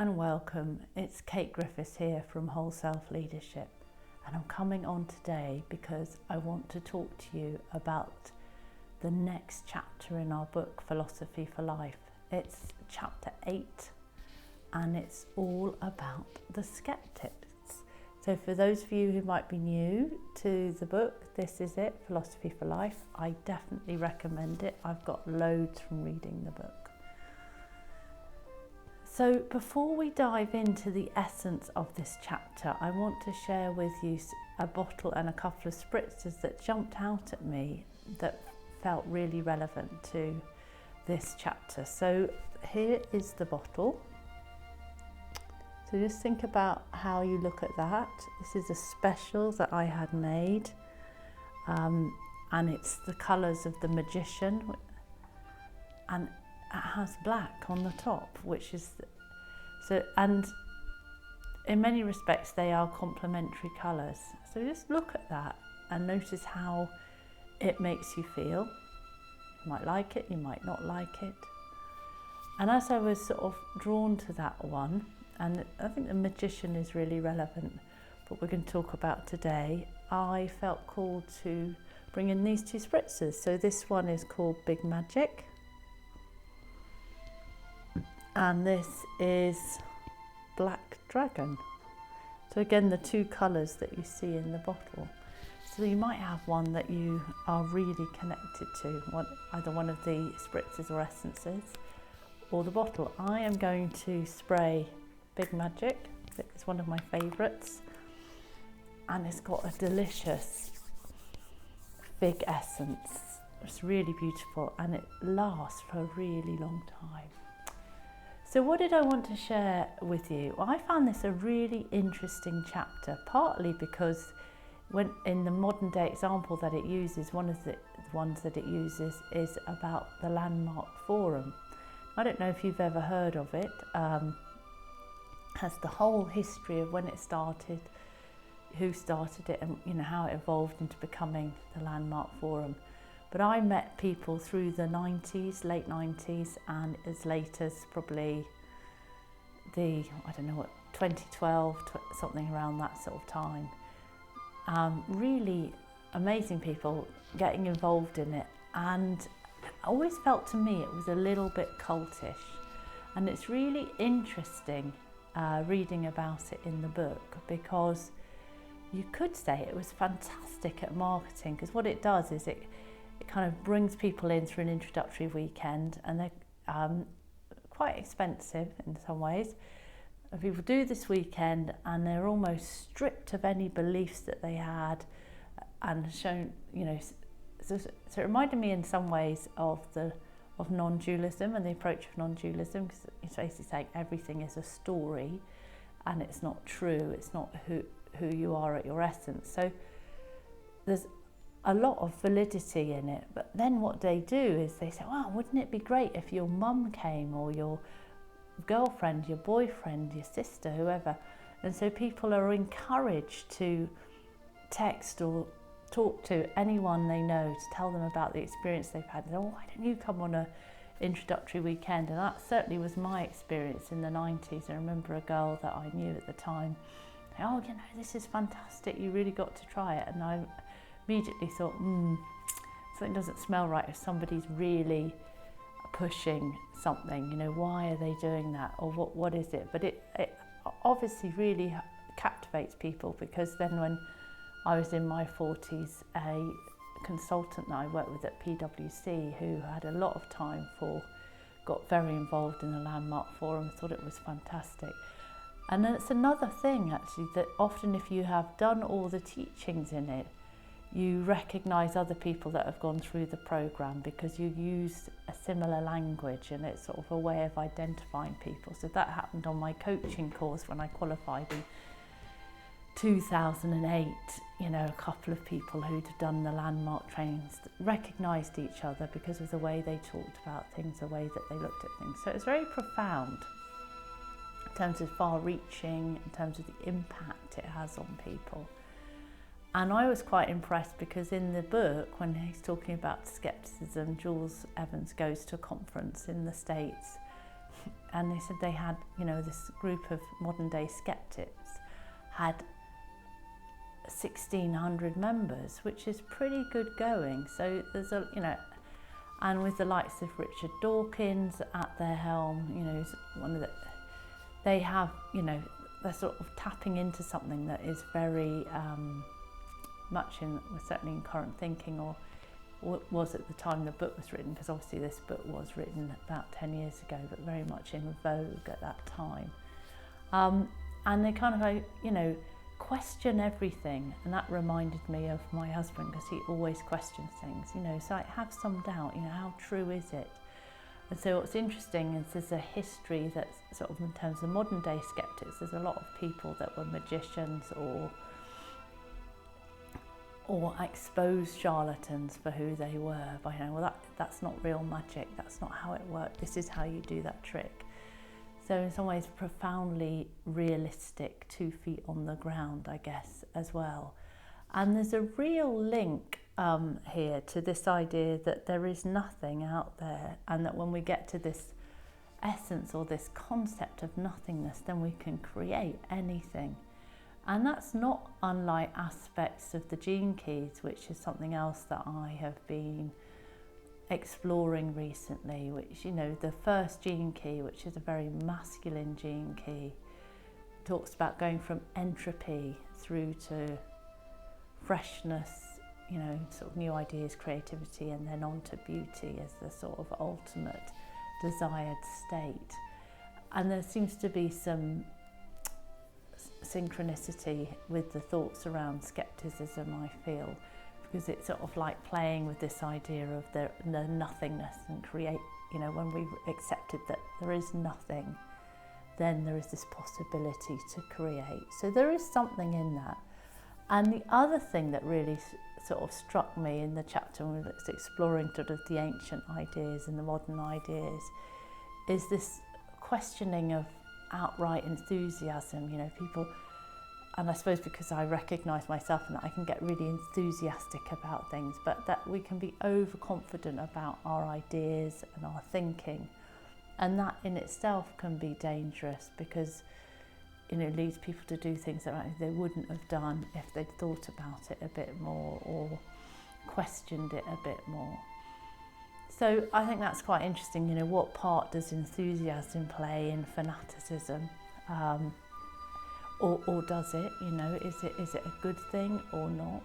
and welcome. It's Kate Griffiths here from Whole Self Leadership, and I'm coming on today because I want to talk to you about the next chapter in our book, Philosophy for Life. It's chapter 8, and it's all about the Sceptics. So for those of you who might be new to the book, this is it, Philosophy for Life. I definitely recommend it. I've got loads from reading the book. So before we dive into the essence of this chapter, I want to share with you a bottle and a couple of spritzers that jumped out at me that felt really relevant to this chapter. So here is the bottle. So just think about how you look at that. This is a special that I had made, and it's the colours of the magician, and it has black on the top, which is so, and in many respects they are complementary colours. So just look at that and notice how it makes you feel. You might like it, you might not like it. And as I was sort of drawn to that one, and I think the magician is really relevant, what we're going to talk about today, I felt called to bring in these two spritzers. So this one is called Big Magic, and this is Black Dragon. So again, the two colours that you see in the bottle. So you might have one that you are really connected to, either one of the spritzers or essences, or the bottle. I am going to spray Big Magic. It's one of my favourites, and it's got a delicious fig essence. It's really beautiful, and it lasts for a really long time. So what did I want to share with you? Well, I found this a really interesting chapter, partly because when in the modern day example that it uses, one of the ones that it uses is about the Landmark Forum. I don't know if you've ever heard of it. Has the whole history of when it started, who started it, and how it evolved into becoming the Landmark Forum. But I met people through the 90s, late 90s, and as late as probably 2012, something around that sort of time. Really amazing people getting involved in it, and I always felt to me it was a little bit cultish. And it's really interesting reading about it in the book, because you could say it was fantastic at marketing, because what it does is it kind of brings people in through an introductory weekend, and they're quite expensive in some ways. People do this weekend and they're almost stripped of any beliefs that they had, and shown, so it reminded me in some ways of non-dualism and the approach of non-dualism, because it's basically saying everything is a story and it's not true, it's not who you are at your essence. So there's a lot of validity in it. But then what they do is they say, wow, wouldn't it be great if your mum came, or your girlfriend, your boyfriend, your sister, whoever. And so people are encouraged to text or talk to anyone they know to tell them about the experience they've had. Oh, why don't you come on a introductory weekend? And that certainly was my experience in the 90s. I remember a girl that I knew at the time, oh, this is fantastic, you really got to try it. And I immediately thought, something doesn't smell right if somebody's really pushing something. Why are they doing that, or what is it? But it obviously really captivates people, because then when I was in my 40s, a consultant that I worked with at PwC, who had a lot of time got very involved in the Landmark Forum, thought it was fantastic. And then it's another thing actually, that often if you have done all the teachings in it, you recognise other people that have gone through the programme, because you use a similar language, and it's sort of a way of identifying people. So that happened on my coaching course when I qualified in 2008. A couple of people who'd done the Landmark trainings recognised each other because of the way they talked about things, the way that they looked at things. So it's very profound in terms of far-reaching, in terms of the impact it has on people. And I was quite impressed, because in the book, when he's talking about skepticism, Jules Evans goes to a conference in the States and they said they had, you know, this group of modern day skeptics had 1,600 members, which is pretty good going. So there's a, you know, and with the likes of Richard Dawkins at their helm, you know, one of the, they have, you know, they're sort of tapping into something that is very much in, certainly in current thinking, or was at the time the book was written, because obviously this book was written about 10 years ago, but very much in vogue at that time. And they kind of go, you know, question everything, and that reminded me of my husband, because he always questions things, you know, so I have some doubt, you know, how true is it? And so what's interesting is there's a history that's sort of, in terms of modern day skeptics, there's a lot of people that were magicians or exposed charlatans for who they were, by saying, well, that's not real magic, that's not how it works, this is how you do that trick. So in some ways profoundly realistic, 2 feet on the ground, I guess, as well. And there's a real link here to this idea that there is nothing out there, and that when we get to this essence or this concept of nothingness, then we can create anything. And that's not unlike aspects of the gene keys, which is something else that I have been exploring recently, which, you know, the first gene key, which is a very masculine gene key, talks about going from entropy through to freshness, you know, sort of new ideas, creativity, and then on to beauty as the sort of ultimate desired state. And there seems to be some synchronicity with the thoughts around skepticism, I feel, because it's sort of like playing with this idea of the nothingness and create, you know, when we've accepted that there is nothing, then there is this possibility to create. So there is something in that. And the other thing that really sort of struck me in the chapter when it's exploring sort of the ancient ideas and the modern ideas is this questioning of outright enthusiasm, you know, people, and I suppose because I recognise myself and that I can get really enthusiastic about things, but that we can be overconfident about our ideas and our thinking, and that in itself can be dangerous, because, you know, it leads people to do things that they wouldn't have done if they'd thought about it a bit more or questioned it a bit more. So I think that's quite interesting, you know, what part does enthusiasm play in fanaticism? Or does it, you know, is it a good thing or not?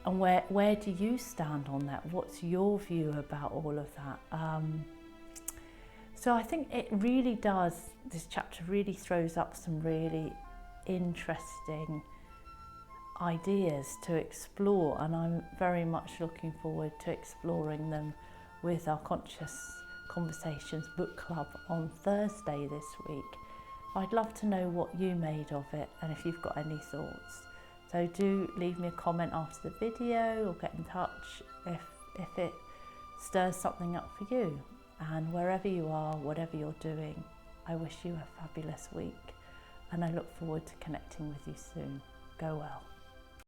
And where do you stand on that? What's your view about all of that? So I think it really does, this chapter really throws up some really interesting ideas to explore, and I'm very much looking forward to exploring them with our Conscious Conversations book club on Thursday this week. I'd love to know what you made of it and if you've got any thoughts. So do leave me a comment after the video, or get in touch if it stirs something up for you. And wherever you are, whatever you're doing, I wish you a fabulous week, and I look forward to connecting with you soon. Go well.